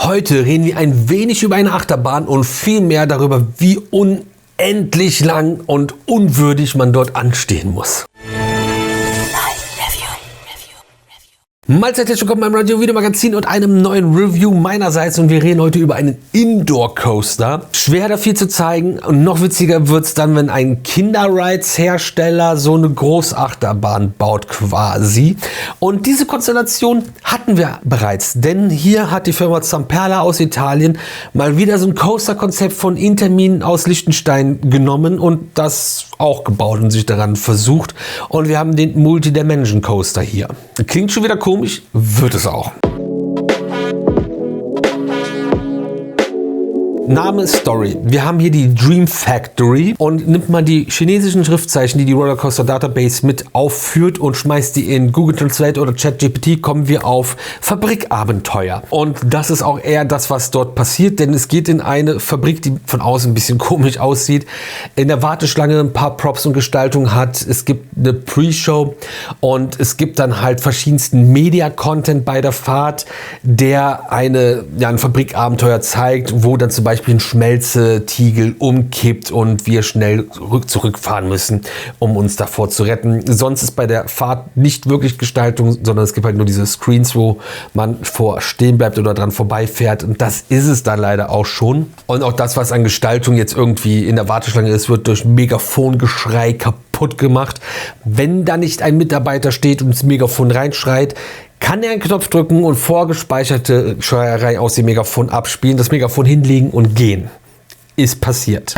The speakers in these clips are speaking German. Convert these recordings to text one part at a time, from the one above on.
Heute reden wir ein wenig über eine Achterbahn und viel mehr darüber, wie unendlich lang und unwürdig man dort anstehen muss. Mahlzeit, herzlich willkommen beim Radio-Video-Magazin und einem neuen Review meinerseits, und wir reden heute über einen Indoor-Coaster. Schwer da viel zu zeigen, und noch witziger wird es dann, wenn ein Kinderrides-Hersteller so eine Großachterbahn baut quasi. Und diese Konstellation hatten wir bereits, denn hier hat die Firma Zamperla aus Italien mal wieder so ein Coaster-Konzept von Intermin aus Liechtenstein genommen und das auch gebaut und sich daran versucht. Und wir haben den Multi-Dimension Coaster hier. Klingt schon wieder komisch, wird es auch. Name Story. Wir haben hier die Dream Factory und nimmt man die chinesischen Schriftzeichen, die die Rollercoaster Database mit aufführt und schmeißt die in Google Translate oder ChatGPT, kommen wir auf Fabrikabenteuer. Und das ist auch eher das, was dort passiert, denn es geht in eine Fabrik, die von außen ein bisschen komisch aussieht, in der Warteschlange ein paar Props und Gestaltung hat. Es gibt eine Pre-Show und es gibt dann halt verschiedensten Media-Content bei der Fahrt, der ein Fabrikabenteuer zeigt, wo dann zum Beispiel ein Schmelzetiegel umkippt und wir schnell zurückfahren müssen, um uns davor zu retten. Sonst ist bei der Fahrt nicht wirklich Gestaltung, sondern es gibt halt nur diese Screens, wo man stehen bleibt oder dran vorbeifährt, und das ist es dann leider auch schon. Und auch das, was an Gestaltung jetzt irgendwie in der Warteschlange ist, wird durch Megafongeschrei kaputt gemacht. Wenn da nicht ein Mitarbeiter steht und ins Megafon reinschreit, kann er einen Knopf drücken und vorgespeicherte Schreierei aus dem Megafon abspielen, das Megafon hinlegen und gehen. Ist passiert.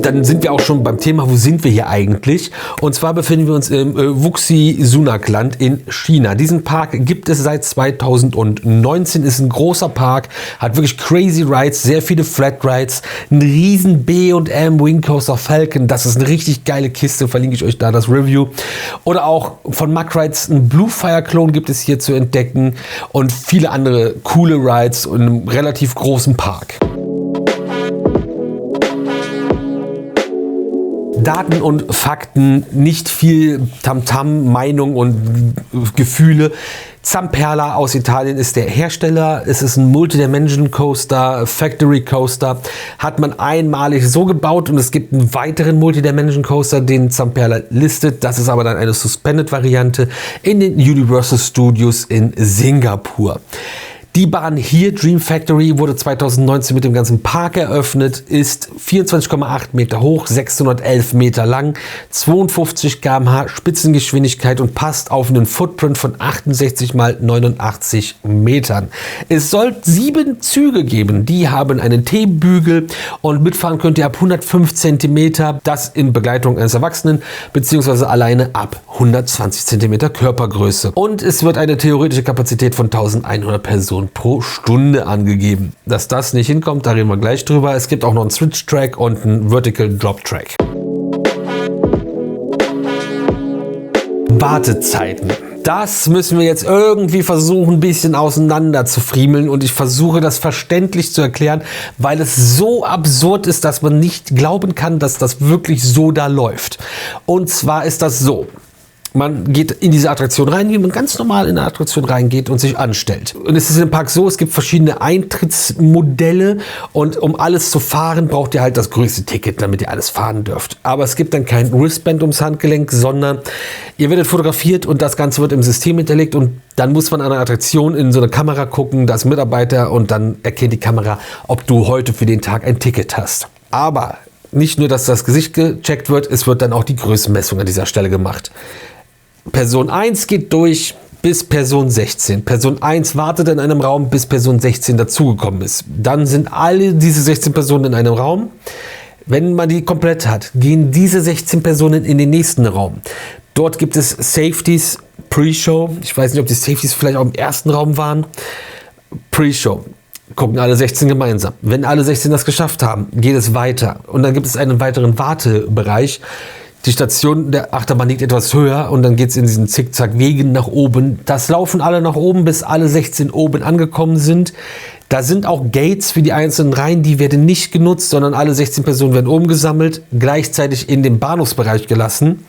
Dann sind wir auch schon beim Thema, wo sind wir hier eigentlich? Und zwar befinden wir uns im Wuxi-Sunak-Land in China. Diesen Park gibt es seit 2019, ist ein großer Park, hat wirklich crazy Rides, sehr viele Flat Rides, ein riesen B&M Wing Coaster Falcon, das ist eine richtig geile Kiste, verlinke ich euch da das Review. Oder auch von Mack Rides, ein Blue Fire Clone gibt es hier zu entdecken und viele andere coole Rides in einem relativ großen Park. Daten und Fakten, nicht viel Tamtam, Meinung und Gefühle. Zamperla aus Italien ist der Hersteller. Es ist ein Multi-Dimension Coaster, Factory Coaster. Hat man einmalig so gebaut, und es gibt einen weiteren Multi-Dimension Coaster, den Zamperla listet. Das ist aber dann eine Suspended-Variante in den Universal Studios in Singapur. Die Bahn hier, Dream Factory, wurde 2019 mit dem ganzen Park eröffnet, ist 24,8 Meter hoch, 611 Meter lang, 52 km/h Spitzengeschwindigkeit und passt auf einen Footprint von 68 mal 89 Metern. Es soll 7 Züge geben, die haben einen T-Bügel und mitfahren könnt ihr ab 105 cm, das in Begleitung eines Erwachsenen, beziehungsweise alleine ab 120 cm Körpergröße. Und es wird eine theoretische Kapazität von 1100 Personen pro Stunde angegeben. Dass das nicht hinkommt, da reden wir gleich drüber. Es gibt auch noch einen Switch-Track und einen Vertical Drop-Track. Wartezeiten. Das müssen wir jetzt irgendwie versuchen, ein bisschen auseinander zu friemeln, und ich versuche das verständlich zu erklären, weil es so absurd ist, dass man nicht glauben kann, dass das wirklich so da läuft. Und zwar ist das so: Man geht in diese Attraktion rein, wie man ganz normal in eine Attraktion reingeht und sich anstellt. Und es ist im Park so, es gibt verschiedene Eintrittsmodelle, und um alles zu fahren, braucht ihr halt das größte Ticket, damit ihr alles fahren dürft. Aber es gibt dann kein Wristband ums Handgelenk, sondern ihr werdet fotografiert und das Ganze wird im System hinterlegt, und dann muss man an einer Attraktion in so eine Kamera gucken, da ist ein Mitarbeiter, und dann erkennt die Kamera, ob du heute für den Tag ein Ticket hast. Aber nicht nur, dass das Gesicht gecheckt wird, es wird dann auch die Größenmessung an dieser Stelle gemacht. Person 1 geht durch bis Person 16. Person 1 wartet in einem Raum, bis Person 16 dazugekommen ist. Dann sind alle diese 16 Personen in einem Raum. Wenn man die komplett hat, gehen diese 16 Personen in den nächsten Raum. Dort gibt es Safeties, Pre-Show. Ich weiß nicht, ob die Safeties vielleicht auch im ersten Raum waren. Pre-Show. Gucken alle 16 gemeinsam. Wenn alle 16 das geschafft haben, geht es weiter. Und dann gibt es einen weiteren Wartebereich. Die Station der Achterbahn liegt etwas höher, und dann geht es in diesen Zickzackwegen nach oben. Das laufen alle nach oben, bis alle 16 oben angekommen sind. Da sind auch Gates für die einzelnen Reihen, die werden nicht genutzt, sondern alle 16 Personen werden oben gesammelt, gleichzeitig in den Bahnhofsbereich gelassen,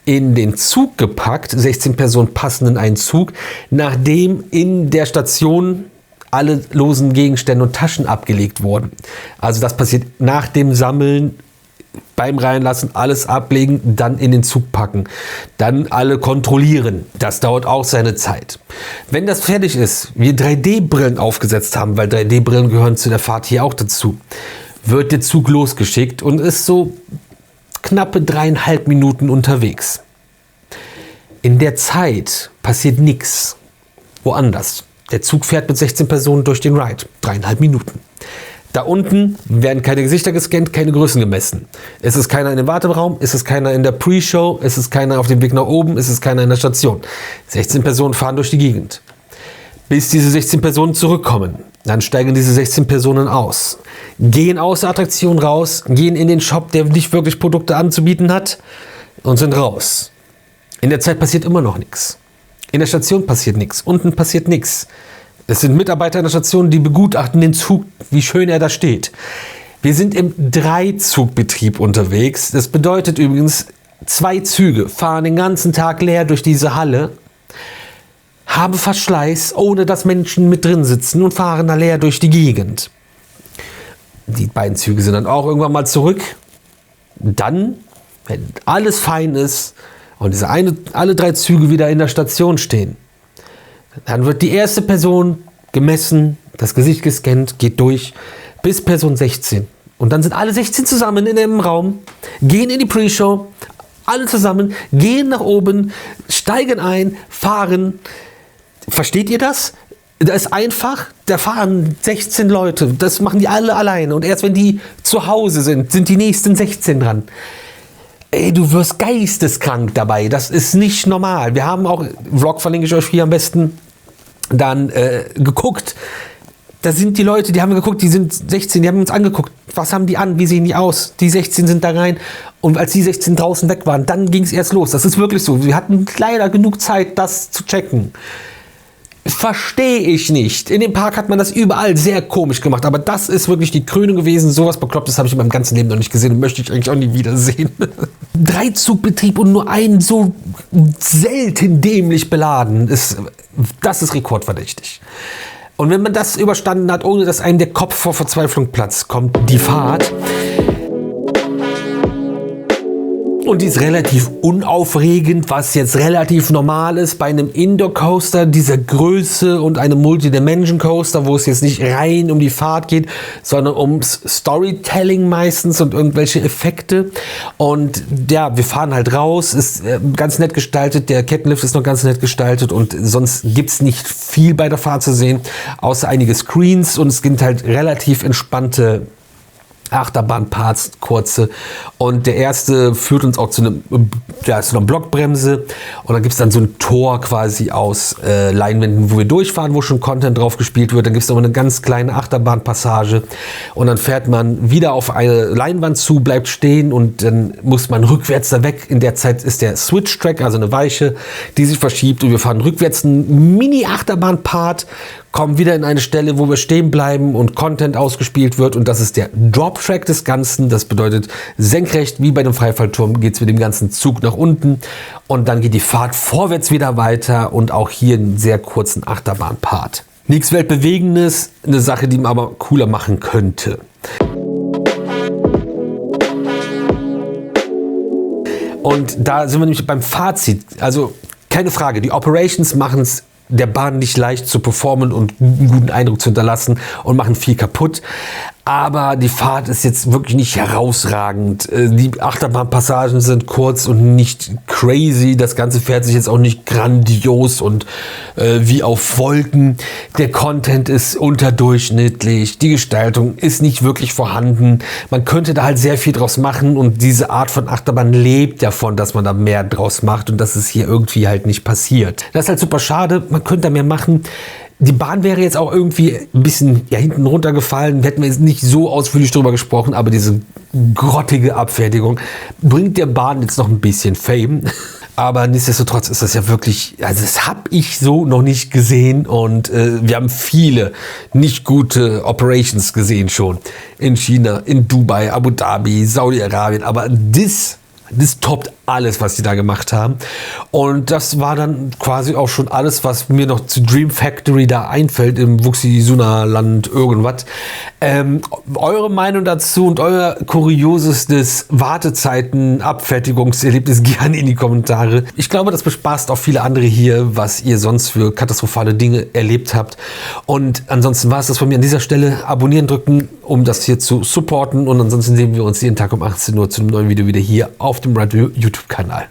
in den Zug gepackt, 16 Personen passen in einen Zug, nachdem in der Station alle losen Gegenstände und Taschen abgelegt wurden. Also das passiert nach dem Sammeln, beim Reinlassen, alles ablegen, dann in den Zug packen. Dann alle kontrollieren. Das dauert auch seine Zeit. Wenn das fertig ist, wir 3D-Brillen aufgesetzt haben, weil 3D-Brillen gehören zu der Fahrt hier auch dazu, wird der Zug losgeschickt und ist so knappe 3,5 Minuten unterwegs. In der Zeit passiert nichts. Woanders. Der Zug fährt mit 16 Personen durch den Ride. 3,5 Minuten. Da unten werden keine Gesichter gescannt, keine Größen gemessen. Es ist keiner in dem Warteraum, es ist keiner in der Pre-Show, es ist keiner auf dem Weg nach oben, es ist keiner in der Station. 16 Personen fahren durch die Gegend. Bis diese 16 Personen zurückkommen. Dann steigen diese 16 Personen aus. Gehen aus der Attraktion raus, gehen in den Shop, der nicht wirklich Produkte anzubieten hat, und sind raus. In der Zeit passiert immer noch nichts. In der Station passiert nichts, unten passiert nichts. Es sind Mitarbeiter in der Station, die begutachten den Zug, wie schön er da steht. Wir sind im Dreizugbetrieb unterwegs. Das bedeutet übrigens, 2 Züge fahren den ganzen Tag leer durch diese Halle, haben Verschleiß, ohne dass Menschen mit drin sitzen und fahren da leer durch die Gegend. Die beiden Züge sind dann auch irgendwann mal zurück. Dann, wenn alles fein ist und alle 3 Züge wieder in der Station stehen, dann wird die erste Person gemessen, das Gesicht gescannt, geht durch bis Person 16. Und dann sind alle 16 zusammen in einem Raum, gehen in die Pre-Show, alle zusammen, gehen nach oben, steigen ein, fahren. Versteht ihr das? Das ist einfach, da fahren 16 Leute, das machen die alle alleine. Und erst wenn die zu Hause sind, sind die nächsten 16 dran. Ey, du wirst geisteskrank dabei, das ist nicht normal. Wir haben auch, Vlog verlinke ich euch hier am besten, dann geguckt. Da sind die Leute, die haben geguckt, die sind 16, die haben uns angeguckt. Was haben die an? Wie sehen die aus? Die 16 sind da rein. Und als die 16 draußen weg waren, dann ging es erst los. Das ist wirklich so. Wir hatten leider genug Zeit, das zu checken. Verstehe ich nicht. In dem Park hat man das überall sehr komisch gemacht. Aber das ist wirklich die Krönung gewesen. Sowas Beklopptes habe ich in meinem ganzen Leben noch nicht gesehen und möchte ich eigentlich auch nie wiedersehen. Dreizugbetrieb und nur ein so selten dämlich beladen. Das ist rekordverdächtig. Und wenn man das überstanden hat, ohne dass einem der Kopf vor Verzweiflung platzt, kommt die Fahrt. Und die ist relativ unaufregend, was jetzt relativ normal ist bei einem Indoor-Coaster dieser Größe und einem Multi-Dimension-Coaster, wo es jetzt nicht rein um die Fahrt geht, sondern ums Storytelling meistens und irgendwelche Effekte. Und ja, wir fahren halt raus, ist ganz nett gestaltet, der Kettenlift ist noch ganz nett gestaltet und sonst gibt es nicht viel bei der Fahrt zu sehen, außer einige Screens, und es gibt halt relativ entspannte Achterbahnparts, kurze, und der erste führt uns auch zu einer Blockbremse, und dann gibt es dann so ein Tor quasi aus Leinwänden, wo wir durchfahren, wo schon Content drauf gespielt wird. Dann gibt es noch eine ganz kleine Achterbahnpassage und dann fährt man wieder auf eine Leinwand zu, bleibt stehen und dann muss man rückwärts da weg. In der Zeit ist der Switch-Track, also eine Weiche, die sich verschiebt, und wir fahren rückwärts einen Mini-Achterbahnpart, kommen wieder in eine Stelle, wo wir stehen bleiben und Content ausgespielt wird, und das ist der Drop-Track des Ganzen. Das bedeutet, senkrecht wie bei dem Freifallturm geht es mit dem ganzen Zug nach unten, und dann geht die Fahrt vorwärts wieder weiter und auch hier einen sehr kurzen Achterbahnpart. Nichts Weltbewegendes, eine Sache, die man aber cooler machen könnte. Und da sind wir nämlich beim Fazit. Also keine Frage, die Operations machen es der Bahn nicht leicht zu performen und einen guten Eindruck zu hinterlassen und machen viel kaputt. Aber die Fahrt ist jetzt wirklich nicht herausragend. Die Achterbahnpassagen sind kurz und nicht crazy. Das Ganze fährt sich jetzt auch nicht grandios und wie auf Wolken. Der Content ist unterdurchschnittlich. Die Gestaltung ist nicht wirklich vorhanden. Man könnte da halt sehr viel draus machen, und diese Art von Achterbahn lebt davon, dass man da mehr draus macht, und das ist hier irgendwie halt nicht passiert. Das ist halt super schade. Man könnte da mehr machen. Die Bahn wäre jetzt auch irgendwie ein bisschen hinten runtergefallen. Hätten wir jetzt nicht so ausführlich drüber gesprochen, aber diese grottige Abfertigung bringt der Bahn jetzt noch ein bisschen Fame. Aber nichtsdestotrotz ist das ja wirklich, also das habe ich so noch nicht gesehen und wir haben viele nicht gute Operations gesehen schon. In China, in Dubai, Abu Dhabi, Saudi-Arabien, aber das toppt alles, was die da gemacht haben. Und das war dann quasi auch schon alles, was mir noch zu Dream Factory da einfällt, im Wuxi-Suna-Land irgendwas. Eure Meinung dazu und euer kuriosestes Wartezeiten-Abfertigungserlebnis gerne in die Kommentare. Ich glaube, das bespaßt auch viele andere hier, was ihr sonst für katastrophale Dinge erlebt habt. Und ansonsten war es das von mir an dieser Stelle. Abonnieren drücken, um das hier zu supporten. Und ansonsten sehen wir uns jeden Tag um 18 Uhr zu einem neuen Video wieder hier auf dem Red YouTube-Kanal.